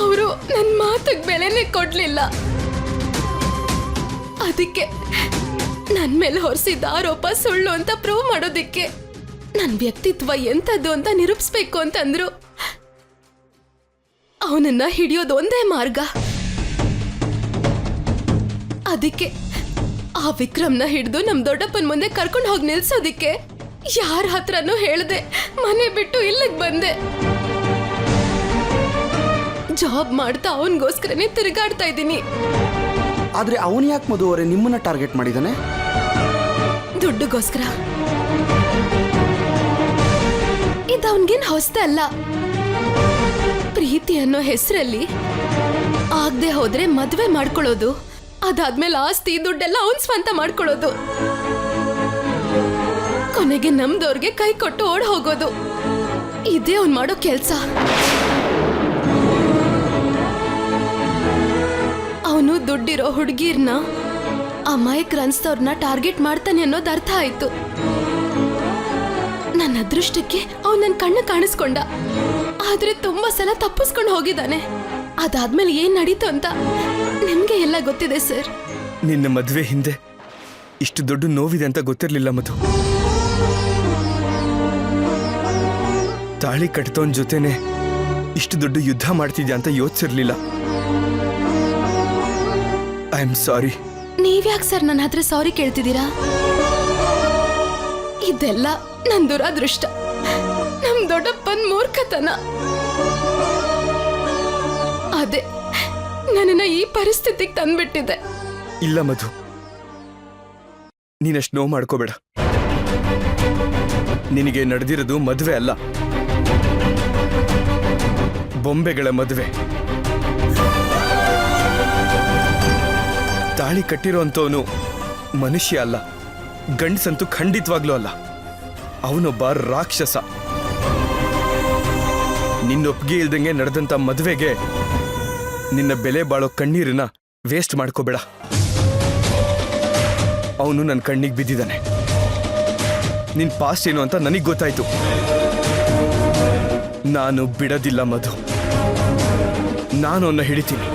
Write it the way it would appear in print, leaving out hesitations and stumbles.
ಅವರು ನನ್ನ ಮಾತಿಗೆ ಬೆಲೆನೇ ಕೊಡ್ಲಿಲ್ಲ. ಅದಕ್ಕೆ ನನ್ನ ಮೇಲೆ ಹೊರಿಸಿದ ಆರೋಪ ಸುಳ್ಳು ಅಂತ ಪ್ರೂವ್ ಮಾಡೋದಿಕ್ಕೆ ನನ್ನ ವ್ಯಕ್ತಿತ್ವ ಎಂಥದ್ದು ಅಂತ ನಿರೂಪಿಸ್ಬೇಕು ಅಂತಂದ್ರು. ಅವನನ್ನ ಹಿಡಿಯೋದು ಒಂದೇ ಮಾರ್ಗ. ಅದಕ್ಕೆ ಆ ವಿಕ್ರಮ್ನ ಹಿಡಿದು ನಮ್ ದೊಡ್ಡಪ್ಪನ ಮುಂದೆ ಕರ್ಕೊಂಡು ಹೋಗಿ ನಿಲ್ಸೋದಿಕ್ಕೆ ಯಾರ ಹತ್ರನೂ ಹೇಳ್ದೆ ಮನೆ ಬಿಟ್ಟು ಇಲ್ಲಿಗೆ ಬಂದೆ. ಜಾಬ್ ಮಾಡ್ತಾ ಅವನಿಗೋಸ್ಕರನೇ ತಿರುಗಾಡ್ತಾ ಇದ್ದೀನಿ. ಆದ್ರೆ ಅವನು ಯಾಕೆ ಮಧು ಅವರೇ ನಿಮ್ಮನ್ನ ಟಾರ್ಗೆಟ್ ಮಾಡಿದಾನೆ? ದುಡ್ಡುಗೋಸ್ಕರ. ಇದು ಅವನ್ಗೇನ್ ಹೊಸ್ತಲ್ಲ. ಪ್ರೀತಿ ಅನ್ನೋ ಹೆಸರಲ್ಲಿ ಆಗದೆ ಹೋದ್ರೆ ಮದ್ವೆ ಮಾಡ್ಕೊಳ್ಳೋದು, ಅದಾದ್ಮೇಲೆ ಆಸ್ತಿ ದುಡ್ಡೆಲ್ಲ ಅವನ್ ಸ್ವಂತ ಮಾಡ್ಕೊಳ್ಳೋದು, ಕೊನೆಗೆ ನಮ್ದವ್ರಿಗೆ ಕೈ ಕೊಟ್ಟು ಓಡ್ ಹೋಗೋದು. ಇದೇ ಅವ್ನ್ ಮಾಡೋ ಕೆಲ್ಸ. ಅವನು ದುಡ್ಡಿರೋ ಹುಡುಗಿರ್ನ ಅಮಾಯಕರು ಅನ್ಸ್ತವ್ರನ್ನ ಟಾರ್ಗೆಟ್ ಮಾಡ್ತಾನೆ ಅನ್ನೋದು ಅರ್ಥ ಆಯ್ತು. ನನ್ನ ಅದೃಷ್ಟಕ್ಕೆ ಅವನ್ ನನ್ನ ಕಣ್ಣು ಕಾಣಿಸ್ಕೊಂಡ. ಆದ್ರೆ ತುಂಬಾ ಸಲ ತಪ್ಪಿಸ್ಕೊಂಡು ಹೋಗಿದ್ದಾನೆ. ಅದಾದ್ಮೇಲೆ ಏನ್ ನಡೀತು ಅಂತ ನಿಮ್ಗೆ ಎಲ್ಲ ಗೊತ್ತಿದೆ ಸರ್. ನಿನ್ನ ಮದ್ವೆ ಹಿಂದೆ ಇಷ್ಟು ದೊಡ್ಡ ನೋವಿದೆ ಅಂತ ಗೊತ್ತಿರ್ಲಿಲ್ಲ ಮಧು. ತಾಳಿ ಕಟ್ತವನ್ ಜೊತೆನೆ ಇಷ್ಟು ದೊಡ್ಡ ಯುದ್ಧ ಮಾಡ್ತಿದ್ಯಾ ಅಂತ ಯೋಚಿಸಿರ್ಲಿಲ್ಲ. I am sorry. ನೀವ್ಯಾಕೆ ಸರ್ ನನ್ನ ಹತ್ರ ಸಾರಿ ಕೇಳ್ತಿದ್ದೀರಾ? ಇದೆಲ್ಲ ನನ್ ದುರಾದೃಷ್ಟ, ನಮ್ ದೊಡ್ಡಪ್ಪನ್ ಮೂರ್ಖತನ. ಅದೇ ನನ್ನನ್ನ ಈ ಪರಿಸ್ಥಿತಿಗೆ ತಂದ್ಬಿಟ್ಟಿದೆ. ಇಲ್ಲ ಮಧು, ನೀನಷ್ಟು ನೋವು ಮಾಡ್ಕೋಬೇಡ. ನಿನಗೆ ನಡೆದಿರೋದು ಮದುವೆ ಅಲ್ಲ, ಬೊಂಬೆಗಳ ಮದುವೆ. ತಾಳಿ ಕಟ್ಟಿರೋಂಥವನು ಮನುಷ್ಯ ಅಲ್ಲ, ಗಂಡಸಂತೂ ಖಂಡಿತವಾಗ್ಲೂ ಅಲ್ಲ. ಅವನೊಬ್ಬ ರಾಕ್ಷಸ. ನಿನ್ನೊಪ್ಪಿಗೆ ಇಲ್ದಂಗೆ ನಡೆದಂತ ಮದುವೆಗೆ ನಿನ್ನ ಬೆಲೆ ಬಾಳೋ ಕಣ್ಣೀರನ್ನ ವೇಸ್ಟ್ ಮಾಡ್ಕೋಬೇಡ. ಅವನು ನನ್ನ ಕಣ್ಣಿಗೆ ಬಿದ್ದಿದ್ದಾನೆ. ನಿನ್ ಪಾಸ್ಟ್ ಏನು ಅಂತ ನನಗೆ ಗೊತ್ತಾಯ್ತು. ನಾನು ಬಿಡೋದಿಲ್ಲ ಮಧು. ನಾನು ಅವನ್ನ ಹಿಡಿತೀನಿ.